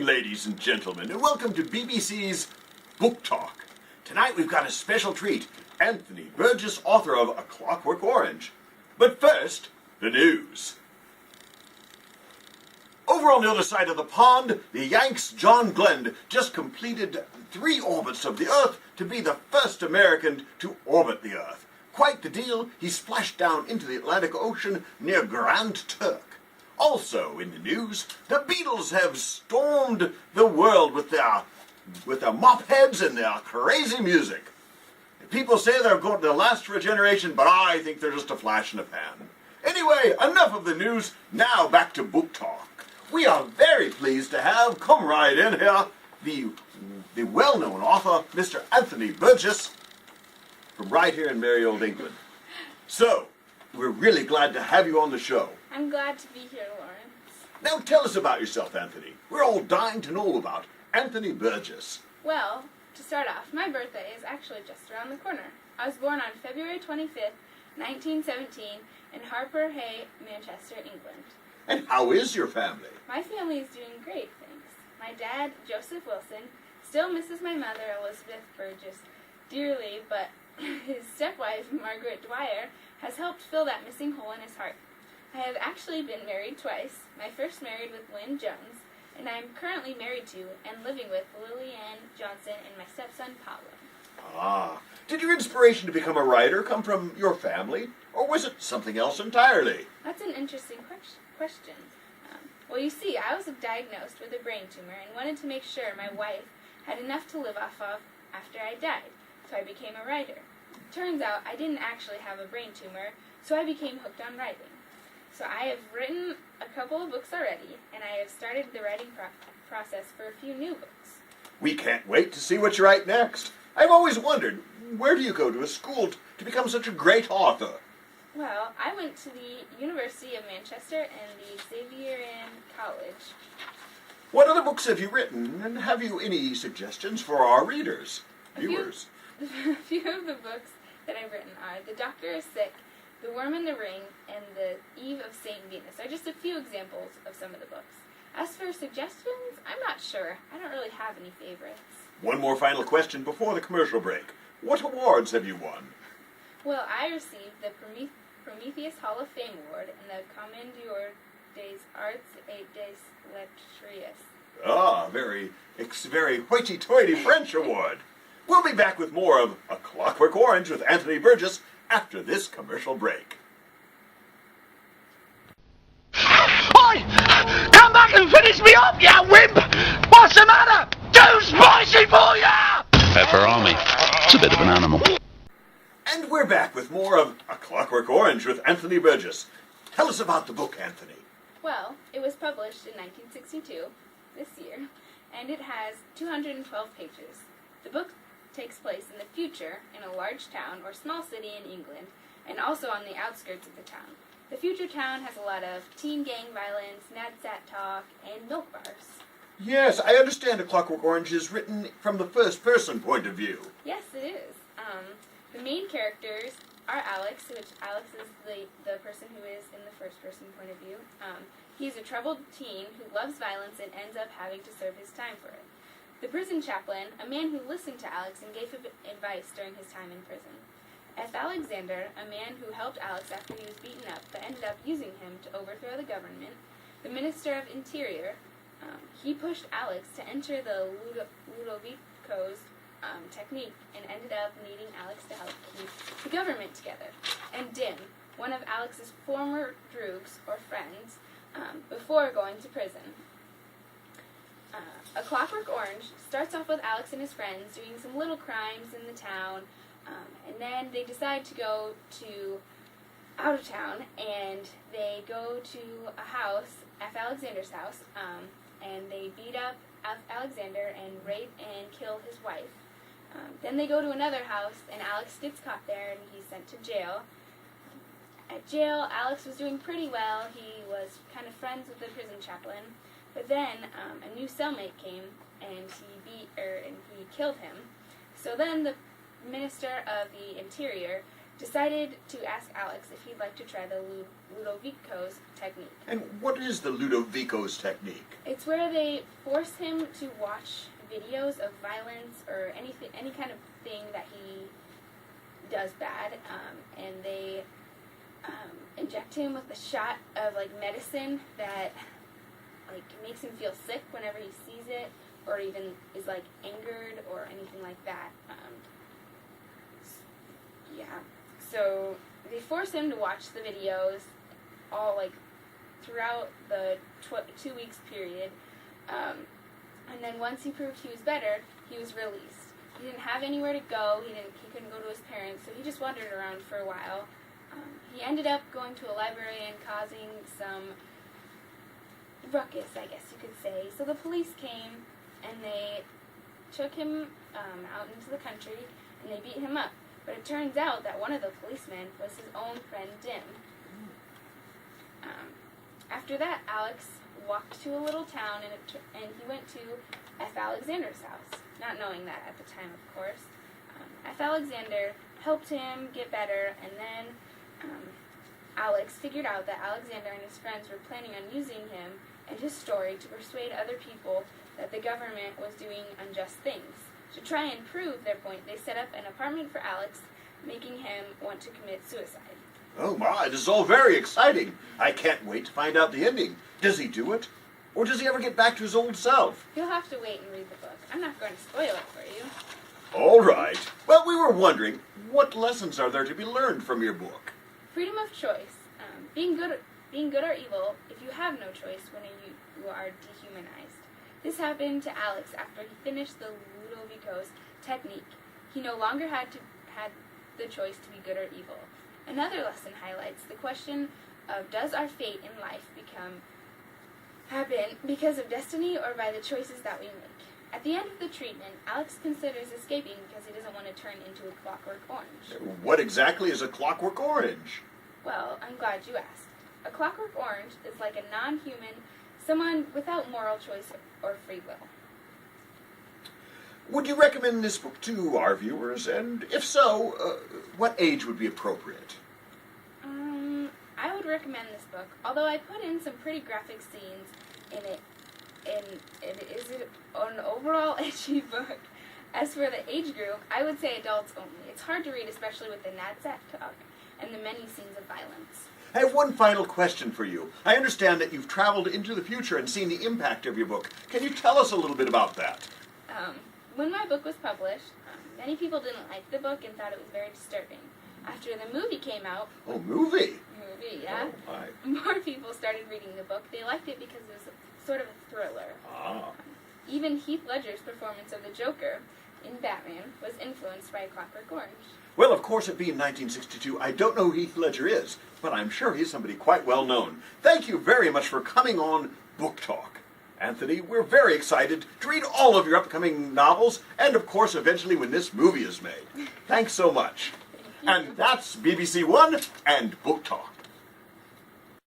morning, ladies and gentlemen, and welcome to BBC's Book Talk. Tonight we've got a special treat. Anthony Burgess, author of A Clockwork Orange. But first, the news. Over on the other side of the pond, the Yanks' John Glenn just completed 3 orbits of the Earth to be the first American to orbit the Earth. Quite the deal. He splashed down into the Atlantic Ocean near Grand Turk. Also in the news, the Beatles have stormed the world with their mop heads and their crazy music. People say they're going to last for a generation, but I think they're just a flash in the pan. Anyway, enough of the news. Now back to Book Talk. We are very pleased to have come right in here the well-known author, Mr. Anthony Burgess, from right here in merry old England. So, we're really glad to have you on the show. I'm glad to be here, Lawrence. Now tell us about yourself, Anthony. We're all dying to know about Anthony Burgess. Well, to start off, my birthday is actually just around the corner. I was born on February 25th, 1917, in Harper Hay, Manchester, England. And how is your family? My family is doing great, thanks. My dad, Joseph Wilson, still misses my mother, Elizabeth Burgess, dearly, but his stepwife, Margaret Dwyer, has helped fill that missing hole in his heart. I have actually been married twice. My first married with Lynn Jones, and I am currently married to and living with Lily Ann Johnson and my stepson, Pablo. Ah, did your inspiration to become a writer come from your family, or was it something else entirely? That's an interesting question. Well, you see, I was diagnosed with a brain tumor and wanted to make sure my wife had enough to live off of after I died, so I became a writer. Turns out I didn't actually have a brain tumor, so I became hooked on writing. So I have written a couple of books already, and I have started the writing process for a few new books. We can't wait to see what you write next. I've always wondered, where do you go to a school to become such a great author? Well, I went to the University of Manchester and the Xaverian College. What other books have you written, and have you any suggestions for our readers, viewers? A few of the books that I've written are The Doctor is Sick, The Worm in the Ring, and The Eve of St. Venus are just a few examples of some of the books. As for suggestions, I'm not sure. I don't really have any favorites. One more final question before the commercial break. What awards have you won? Well, I received the Prometheus Hall of Fame Award and the Commendeur des Arts et des Lettres. Ah, very hoity-toity French award. We'll be back with more of A Clockwork Orange with Anthony Burgess after this commercial break. Oi! Come back and finish me off, you wimp! What's the matter? Too spicy for ya! Pepperoni. It's a bit of an animal. And we're back with more of A Clockwork Orange with Anthony Burgess. Tell us about the book, Anthony. Well, it was published in 1962, this year, and it has 212 pages. The book takes place in the future in a large town or small city in England, and also on the outskirts of the town. The future town has a lot of teen gang violence, nadsat talk, and milk bars. Yes, I understand A Clockwork Orange is written from the first-person point of view. Yes, it is. The main characters are Alex, which Alex is the person who is in the first-person point of view. He's a troubled teen who loves violence and ends up having to serve his time for it. The prison chaplain, a man who listened to Alex and gave him advice during his time in prison. F. Alexander, a man who helped Alex after he was beaten up but ended up using him to overthrow the government. The Minister of Interior, he pushed Alex to enter the Ludovico's technique and ended up needing Alex to help keep the government together. And Dim, one of Alex's former droogs or friends, before going to prison. A Clockwork Orange starts off with Alex and his friends doing some little crimes in the town, and then they decide to go to out of town, and they go to a house, F. Alexander's house, and they beat up F. Alexander and rape and kill his wife. Then they go to another house, and Alex gets caught there, and he's sent to jail. At jail, Alex was doing pretty well. He was kind of friends with the prison chaplain. But then a new cellmate came, and he killed him. So then the Minister of the Interior decided to ask Alex if he'd like to try the Ludovico's technique. And what is the Ludovico's technique? It's where they force him to watch videos of violence or any kind of thing that he does bad, and they inject him with a shot of like medicine that like makes him feel sick whenever he sees it, or even is like angered or anything like that. So they force him to watch the videos all like throughout the 2 weeks period, and then once he proved he was better, he was released. He didn't have anywhere to go. He couldn't go to his parents, so he just wandered around for a while. He ended up going to a library and causing some ruckus, I guess you could say. So the police came and they took him out into the country and they beat him up. But it turns out that one of the policemen was his own friend Dim. After that, Alex walked to a little town and he went to F. Alexander's house, not knowing that at the time, of course. F. Alexander helped him get better, and then Alex figured out that Alexander and his friends were planning on using him and his story to persuade other people that the government was doing unjust things. To try and prove their point, they set up an apartment for Alex, making him want to commit suicide. Oh my, this is all very exciting. I can't wait to find out the ending. Does he do it? Or does he ever get back to his old self? You'll have to wait and read the book. I'm not going to spoil it for you. All right. Well, we were wondering, what lessons are there to be learned from your book? Freedom of choice. Being good or evil if you have no choice when you are dehumanized. This happened to Alex after he finished the Ludovico's technique. He no longer had the choice to be good or evil. Another lesson highlights the question of does our fate in life happen because of destiny or by the choices that we make. At the end of the treatment, Alex considers escaping because he doesn't want to turn into a Clockwork Orange. What exactly is a Clockwork Orange? Well, I'm glad you asked. A Clockwork Orange is like a non-human, someone without moral choice or free will. Would you recommend this book to our viewers? And if so, what age would be appropriate? I would recommend this book, although I put in some pretty graphic scenes in it, and it is an overall edgy book. As for the age group, I would say adults only. It's hard to read, especially with the NADSAT talk and the many scenes of violence. I have one final question for you. I understand that you've traveled into the future and seen the impact of your book. Can you tell us a little bit about that? When my book was published, many people didn't like the book and thought it was very disturbing. After the movie came out... Oh, movie? Movie, yeah. Oh, More people started reading the book. They liked it because it was sort of a thriller. Even Heath Ledger's performance of the Joker in Batman was influenced by Clockwork Orange. Well, of course, it being 1962, I don't know who Heath Ledger is, but I'm sure he's somebody quite well known. Thank you very much for coming on Book Talk. Anthony, we're very excited to read all of your upcoming novels, and of course, eventually when this movie is made. Thanks so much. And that's BBC One and Book Talk.